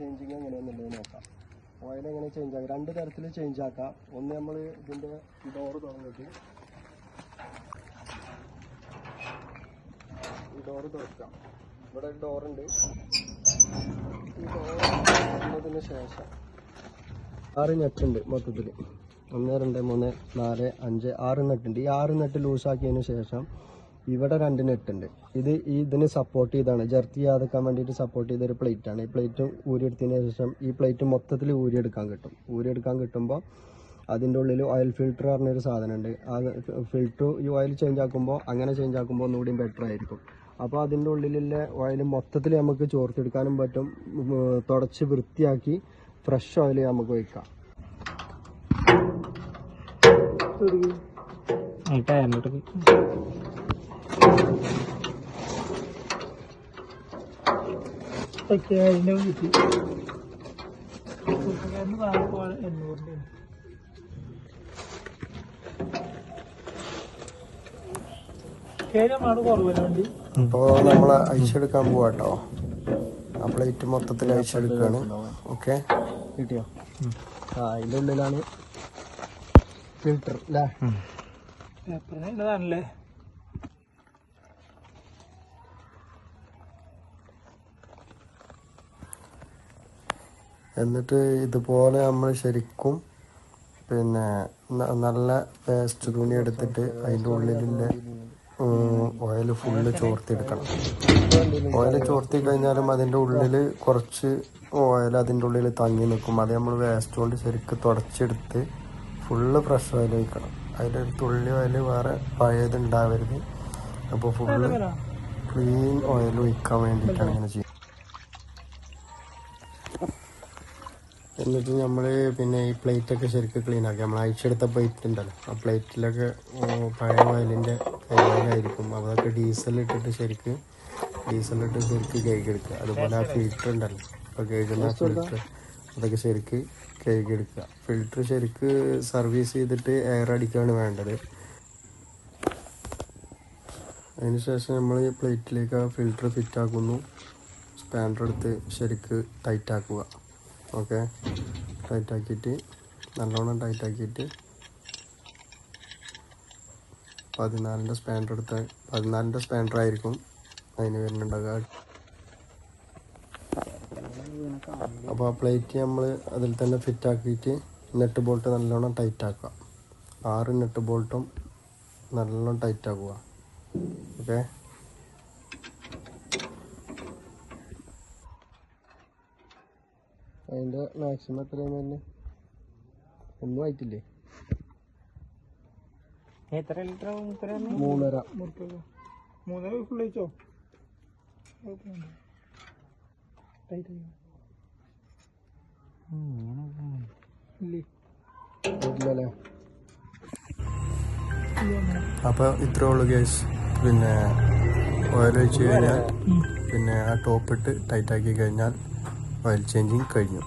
Changing എങ്ങനെയാണെന്നുള്ളത് നോക്കാം. Oil എങ്ങനെ ചേഞ്ച് ആക്കാം, രണ്ട് തരത്തിൽ ചേഞ്ച് ആക്കാം. ഒന്ന് നമ്മൾ ഇതിൻ്റെ ഡോറ് തുറന്നിട്ട് ഈ ഡോറ് തുറക്കാം. ഇവിടെ ഒരു ഡോറുണ്ട്. ഈ ഡോറ് തുറന്നതിന് ശേഷം 6 നെട്ടുണ്ട് മൊത്തത്തിൽ. 1 2 3 4 5 6 നെട്ടുണ്ട്. ഈ 6 നെട്ട് ലൂസാക്കിയതിന് ശേഷം ഇവിടെ 2 നെട്ടുണ്ട്. ഇതിന് സപ്പോർട്ട് ചെയ്താണ്, ജെർത്ത് ചെയ്യാതെക്കാൻ വേണ്ടിയിട്ട് സപ്പോർട്ട് ചെയ്തൊരു പ്ലേറ്റാണ്. ഈ പ്ലേറ്റ് ഊരിയെടുത്തതിന് ശേഷം ഈ പ്ലേറ്റ് മൊത്തത്തിൽ ഊരിയെടുക്കാൻ കിട്ടുമ്പോൾ അതിൻ്റെ ഉള്ളിൽ ഓയിൽ ഫിൽറ്റർ പറഞ്ഞൊരു സാധനമുണ്ട്. ആ ഫിൽറ്റർ ഈ ഓയിൽ ചേഞ്ച് ആക്കുമ്പോൾ ഒന്നുകൂടി ബെറ്റർ ആയിരിക്കും. അപ്പോൾ അതിൻ്റെ ഉള്ളിലുള്ള ഓയിൽ മൊത്തത്തിൽ നമുക്ക് ചോർത്തെടുക്കാനും പറ്റും. തുടച്ച് വൃത്തിയാക്കി ഫ്രഷ് ഓയിൽ നമുക്ക് വയ്ക്കാം. അപ്പോൾ നമ്മൾ അഴിച്ചെടുക്കാൻ പോവാട്ടോ. ആ പ്ലേറ്റ് മൊത്തത്തിൽ അഴിച്ചെടുക്കുകയാണ്. ഓക്കെ, കിട്ടിയോ? അതിൻ്റെ ഉള്ളിലാണ് ഫിൽറ്റർ അല്ലേ? എന്നിട്ട് ഇതുപോലെ നമ്മൾ ശരിക്കും പിന്നെ നല്ല പേസ്റ്റ് തുണി എടുത്തിട്ട് അതിൻ്റെ ഉള്ളിലുള്ള ഓയിൽ ഫുള്ള് ചോർത്തിയെടുക്കണം. ഓയിൽ ചോർത്തി കഴിഞ്ഞാലും അതിൻ്റെ ഉള്ളിൽ കുറച്ച് ഓയിൽ അതിൻ്റെ ഉള്ളിൽ തങ്ങി നിൽക്കും. അത് നമ്മൾ വേസ്റ്റ് കൊണ്ട് ശരിക്കും തുടച്ചെടുത്ത് ഫുള്ള് ഫ്രഷ് ഓയിൽ ഒഴിക്കണം. അതിലൊരു തുള്ളി ഓയിൽ വേറെ പഴയത് ഉണ്ടാവരുത്. അപ്പോൾ ഫുള്ള് ക്ലീൻ ഓയിൽ ഒഴിക്കാൻ വേണ്ടിയിട്ടാണ് ഇങ്ങനെ ചെയ്യുന്നത്. എന്നിട്ട് നമ്മൾ പിന്നെ ഈ പ്ലേറ്റൊക്കെ ശരിക്കും ക്ലീൻ ആക്കി. നമ്മൾ അഴിച്ചെടുത്ത പ്ലേറ്റ് ഉണ്ടല്ലോ, ആ പ്ലേറ്റിലൊക്കെ പഴയ ഓയിലിൻ്റെ കൈകാലായിരിക്കും. അതൊക്കെ ഡീസലിട്ടിട്ട് ശരിക്ക് കഴുകിയെടുക്കുക. അതുപോലെ ആ ഫിൽറ്റർ ഉണ്ടല്ലോ, അപ്പോൾ കഴുകുന്ന ഫിൽറ്റർ അതൊക്കെ ശരിക്ക് കഴുകിയെടുക്കുക. ഫിൽറ്റർ ശരിക്ക് സർവീസ് ചെയ്തിട്ട് എയർ അടിക്കുകയാണ് വേണ്ടത്. അതിനുശേഷം നമ്മൾ ഈ പ്ലേറ്റിലേക്ക് ആ ഫിൽറ്റർ ഫിറ്റാക്കുന്നു. സ്പാൻഡർ എടുത്ത് ശരിക്ക് ടൈറ്റാക്കുക. ഓക്കെ, ടൈറ്റാക്കിയിട്ട് നല്ലോണം ടൈറ്റാക്കിയിട്ട് 14ൻ്റെ സ്പാൻഡർ എടുത്ത് 14ൻ്റെ സ്പാൻഡർ ആയിരിക്കും അതിന് വരുന്നുണ്ടാകുക. അപ്പോൾ ആ പ്ലേറ്റ് നമ്മൾ അതിൽ തന്നെ ഫിറ്റാക്കിയിട്ട് നെറ്റ് ബോൾട്ട് നല്ലോണം ടൈറ്റാക്കുക. 6 നെറ്റ് ബോൾട്ടും നല്ലോണം ടൈറ്റാക്കുക. ഓക്കെ, അതിൻ്റെ മാക്സിമം എത്രയാണ് തന്നെ ഒന്നും ആയിട്ടില്ലേ? എത്ര ലിറ്റർ? 3.5 ഫുൾ കഴിച്ചോ? ഇല്ലല്ലേ? അപ്പോൾ ഇത്രേ ഉള്ളൂ ഗൈസ്. പിന്നെ ഓയിൽ ഒഴിച്ച് കഴിഞ്ഞാൽ പിന്നെ ആ ടോപ്പിട്ട് ടൈറ്റാക്കി കഴിഞ്ഞാൽ ഓയിൽ ചേഞ്ചിങ് കഴിഞ്ഞു.